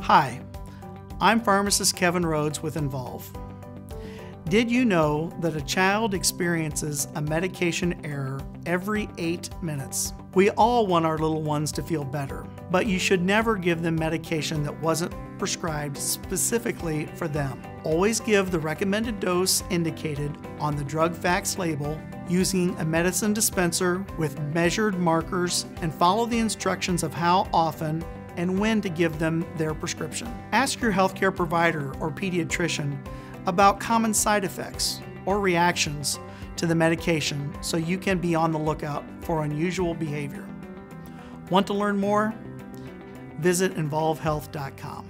Hi, I'm pharmacist Kevin Rhodes with Envolve. Did you know that a child experiences a medication error every 8 minutes? We all want our little ones to feel better, but you should never give them medication that wasn't prescribed specifically for them. Always give the recommended dose indicated on the drug facts label using a medicine dispenser with measured markers, and follow the instructions of how often and when to give them their prescription. Ask your healthcare provider or pediatrician about common side effects or reactions to the medication so you can be on the lookout for unusual behavior. Want to learn more? Visit EnvolveHealth.com.